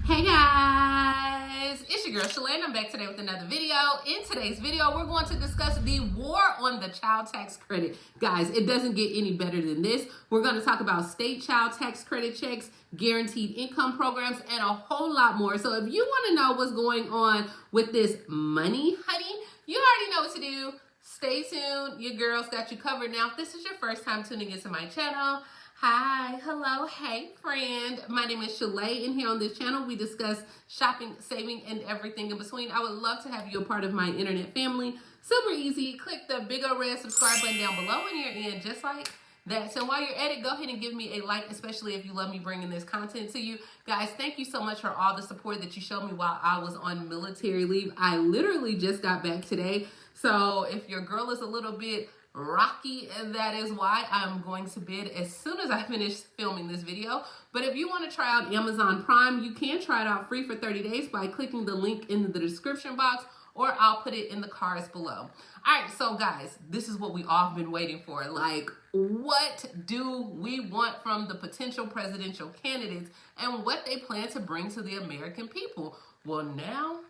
Hey guys, it's your girl Shalae and I'm back today with another video. In today's video, we're going to discuss the war on the child tax credit. Guys, it doesn't get any better than this. We're going to talk about state child tax credit checks, guaranteed income programs, and a whole lot more. So if you want to know what's going on with this money, honey, you already know what to do. Stay tuned. Your girl's got you covered. Now, if this is your first time tuning into my channel, hi, hello, hey friend. My name is Shalae, and here on this channel we discuss shopping, saving, and everything in between. I would love to have you a part of my internet family. Super easy. Click the big old red subscribe button down below and you're in just like that. So while you're at it, go ahead and give me a like, especially if you love me bringing this content to you. Guys, thank you so much for all the support that you showed me while I was on military leave. I literally just got back today. So if your girl is a little bit rocky, and that is why I'm going to bed as soon as I finish filming this video. But if you want to try out Amazon Prime, you can try it out free for 30 days by clicking the link in the description box, or I'll put it in the cards below. All right, so guys, this is what we all have been waiting for. Like, what do we want from the potential presidential candidates and what they plan to bring to the American people? Well, now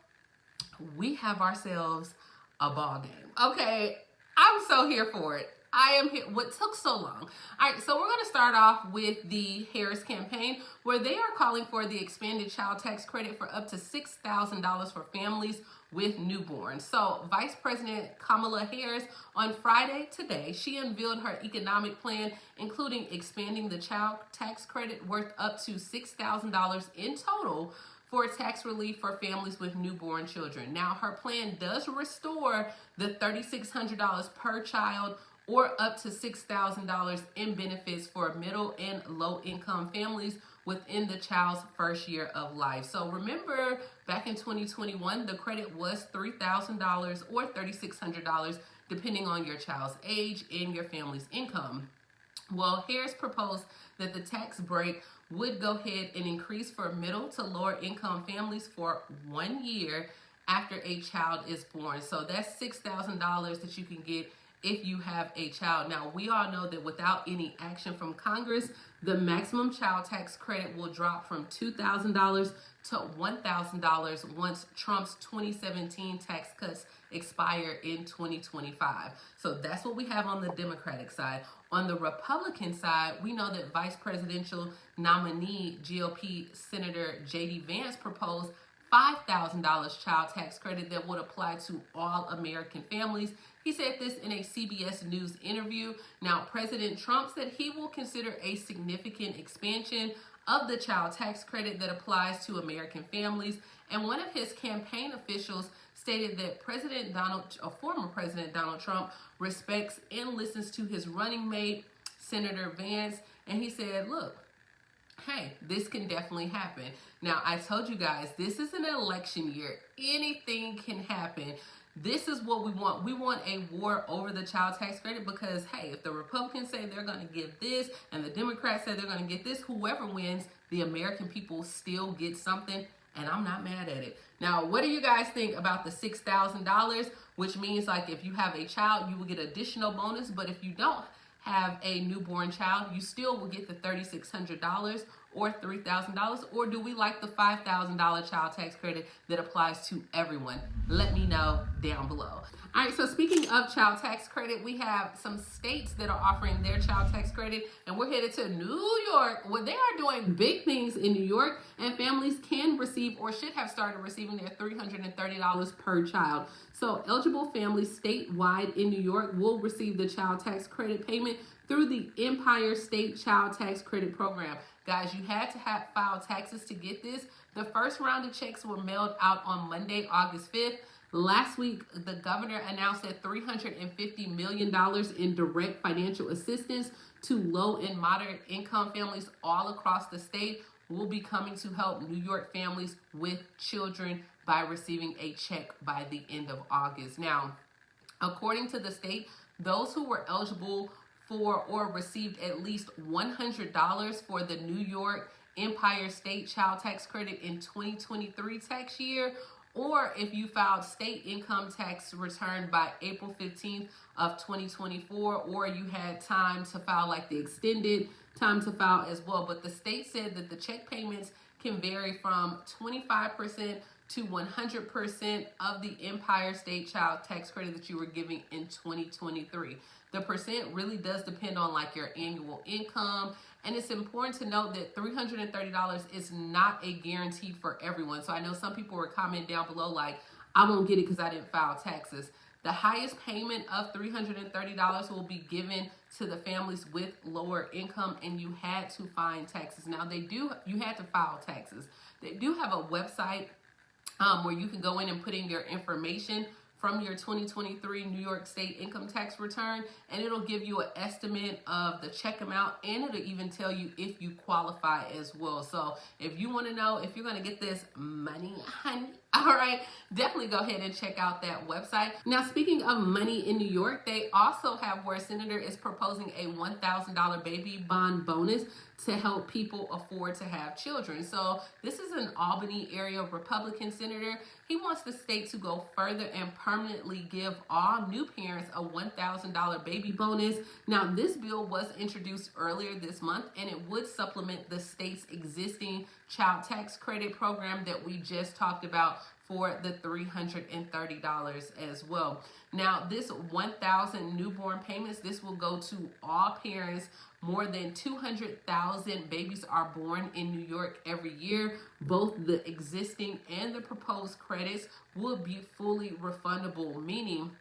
we have ourselves a ball game. Okay, I'm so here for it. I am here. What took so long? All right, so we're going to start off with the Harris campaign, where they are calling for the expanded child tax credit for up to $6,000 for families with newborns. So Vice President Kamala Harris, on Friday today, she unveiled her economic plan, including expanding the child tax credit worth up to $6,000 in total for tax relief for families with newborn children. Now, her plan does restore the $3,600 per child or up to $6,000 in benefits for middle and low income families within the child's first year of life. So remember, back in 2021, the credit was $3,000 or $3,600, depending on your child's age and your family's income. Well, Harris proposed that the tax break would go ahead and increase for middle to lower income families for 1 year after a child is born. So that's $6,000 that you can get if you have a child. Now, we all know that without any action from Congress, the maximum child tax credit will drop from $2,000 to $1,000 once Trump's 2017 tax cuts expire in 2025. So that's what we have on the Democratic side. On the Republican side, we know that Vice Presidential nominee GOP Senator J.D. Vance proposed $5,000 child tax credit that would apply to all American families. He said this in a CBS News interview. Now, President Trump said he will consider a significant expansion of the child tax credit that applies to American families. And one of his campaign officials stated that former President Donald Trump respects and listens to his running mate, Senator Vance. And he said, look, hey, this can definitely happen. Now, I told you guys, this is an election year. Anything can happen. This is what we want. We want a war over the child tax credit because, hey, if the Republicans say they're going to give this and the Democrats say they're going to get this, whoever wins, the American people still get something, and I'm not mad at it. Now, what do you guys think about the $6,000, which means like if you have a child, you will get additional bonus, but if you don't have a newborn child, you still will get the $3,600 or $3,000, or do we like the $5,000 child tax credit that applies to everyone? Let me know down below. All right, so speaking of child tax credit, we have some states that are offering their child tax credit, and we're headed to New York, where they are doing big things in New York, and families can receive or should have started receiving their $330 per child. So eligible families statewide in New York will receive the child tax credit payment through the Empire State Child Tax Credit Program. Guys, you had to file taxes to get this. The first round of checks were mailed out on Monday, August 5th. Last week, the governor announced that $350 million in direct financial assistance to low and moderate income families all across the state will be coming to help New York families with children by receiving a check by the end of August. Now, according to the state, those who were eligible for or received at least $100 for the New York Empire State Child Tax Credit in 2023 tax year, or if you filed state income tax return by April 15th of 2024, or you had time to file like the extended time to file as well. But the state said that the check payments can vary from 25% to 100% of the Empire State Child Tax Credit that you were giving in 2023. The percent really does depend on like your annual income. And it's important to note that $330 is not a guarantee for everyone. So I know some people were commenting down below like, I won't get it because I didn't file taxes. The highest payment of $330 will be given to the families with lower income, and you had to file taxes. Now you had to file taxes. They do have a website where you can go in and put in your information from your 2023 New York State income tax return, and it'll give you an estimate of the check amount, and it'll even tell you if you qualify as well. So if you want to know if you're going to get this money, honey, all right, definitely go ahead and check out that website. Now, speaking of money in New York, they also have where a senator is proposing a $1,000 baby bond bonus to help people afford to have children. So this is an Albany area Republican senator. He wants the state to go further and permanently give all new parents a $1,000 baby bonus. Now, this bill was introduced earlier this month, and it would supplement the state's existing child tax credit program that we just talked about for the $330 as well. Now, this 1,000 newborn payments, this will go to all parents. More than 200,000 babies are born in New York every year. Both the existing and the proposed credits will be fully refundable, meaning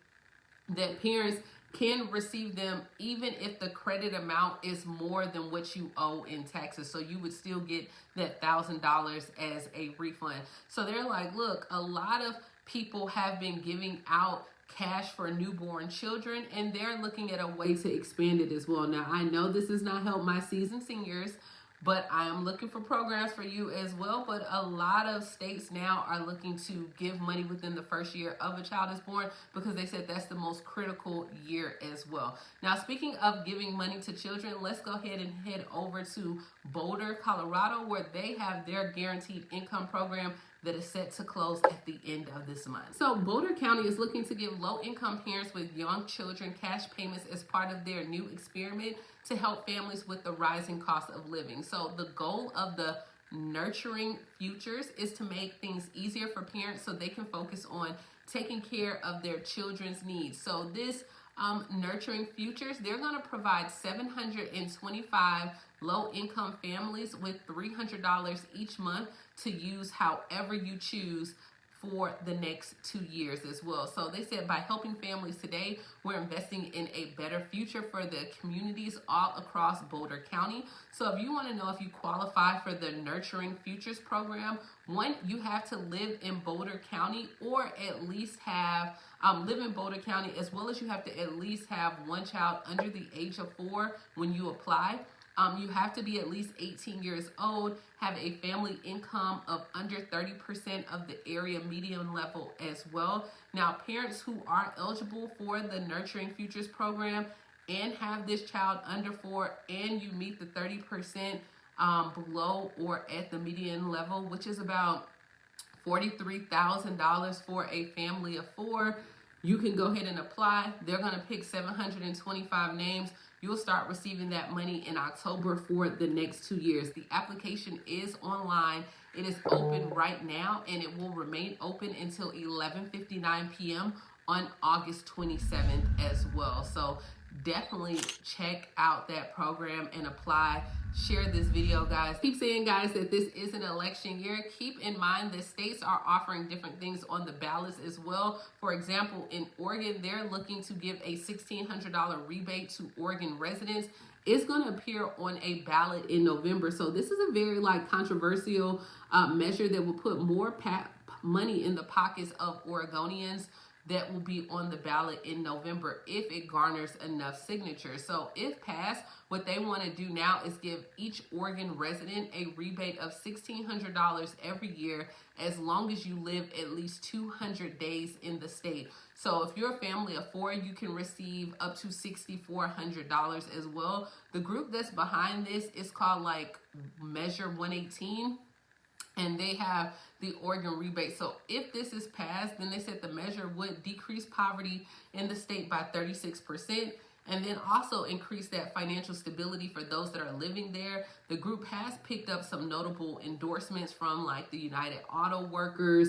that parents can receive them even if the credit amount is more than what you owe in taxes. So you would still get that $1,000 as a refund. So they're like, look, a lot of people have been giving out cash for newborn children, and they're looking at a way to expand it as well. Now, I know this does not help my seasoned seniors, but I am looking for programs for you as well. But a lot of states now are looking to give money within the first year of a child is born, because they said that's the most critical year as well. Now, speaking of giving money to children, let's go ahead and head over to Boulder, Colorado, where they have their guaranteed income program that is set to close at the end of this month. So Boulder County is looking to give low-income parents with young children cash payments as part of their new experiment to help families with the rising cost of living. So the goal of the Nurturing Futures is to make things easier for parents so they can focus on taking care of their children's needs. So this Nurturing Futures, they're going to provide 725 low-income families with $300 each month to use however you choose for the next 2 years as well. So they said by helping families today, we're investing in a better future for the communities all across Boulder County. So if you want to know if you qualify for the Nurturing Futures program, one, you have to live in Boulder County, or at least have live in Boulder County, as well as you have to at least have one child under the age of 4 when you apply. You have to be at least 18 years old, have a family income of under 30% of the area median level as well. Now, parents who are eligible for the Nurturing Futures program and have this child under 4, and you meet the 30% below or at the median level, which is about $43,000 for a family of 4, you can go ahead and apply. They're going to pick 725 names. You'll start receiving that money in October for the next 2 years. The application is online. It is open right now, and it will remain open until 11:59 p.m. on August 27th as well. So definitely check out that program and apply. Share this video, guys. Keep saying, guys, that this is an election year. Keep in mind that states are offering different things on the ballots as well. For example, in Oregon, they're looking to give a $1,600 rebate to Oregon residents. It's going to appear on a ballot in November. So this is a very controversial measure that will put more money in the pockets of Oregonians that will be on the ballot in November if it garners enough signatures. So if passed, what they want to do now is give each Oregon resident a rebate of $1,600 every year as long as you live at least 200 days in the state. So if you're a family of 4, you can receive up to $6,400 as well. The group that's behind this is called Measure 118. And they have the Oregon rebate. So if this is passed, then they said the measure would decrease poverty in the state by 36%. and then also increase that financial stability for those that are living there. The group has picked up some notable endorsements from like the United Auto Workers,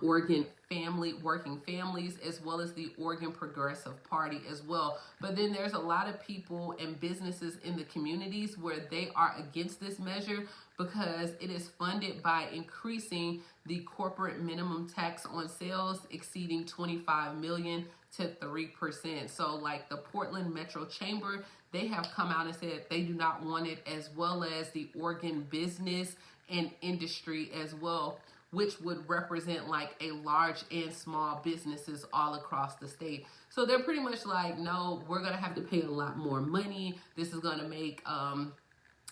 Oregon Working Families, as well as the Oregon Progressive Party as well. But then there's a lot of people and businesses in the communities where they are against this measure because it is funded by increasing the corporate minimum tax on sales exceeding $25 million to 3%. So like the Portland Metro Chamber, they have come out and said they do not want it, as well as the Oregon Business and Industry as well, which would represent like a large and small businesses all across the state. So they're pretty much like, no, we're going to have to pay a lot more money. This is going to make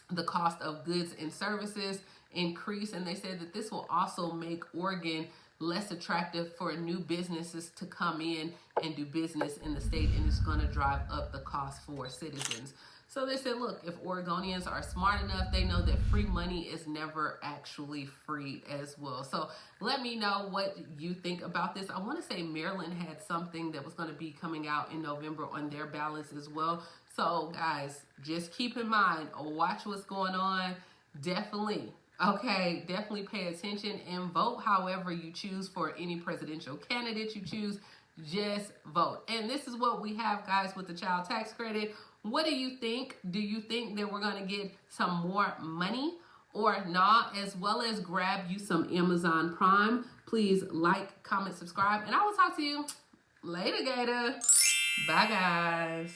the cost of goods and services increase. And they said that this will also make Oregon less attractive for new businesses to come in and do business in the state, and it's going to drive up the cost for citizens. So they said, look, if Oregonians are smart enough, they know that free money is never actually free as well. So let me know what you think about this. I want to say Maryland had something that was going to be coming out in November on their ballots as well. So guys, just keep in mind, watch what's going on. Definitely pay attention and vote however you choose for any presidential candidate you choose. Just vote. And this is what we have, guys, with the child tax credit. What do you think? Do you think that we're going to get some more money or not? As well as grab you some Amazon Prime. Please like, comment, subscribe, and I will talk to you later, Gator. Bye, guys.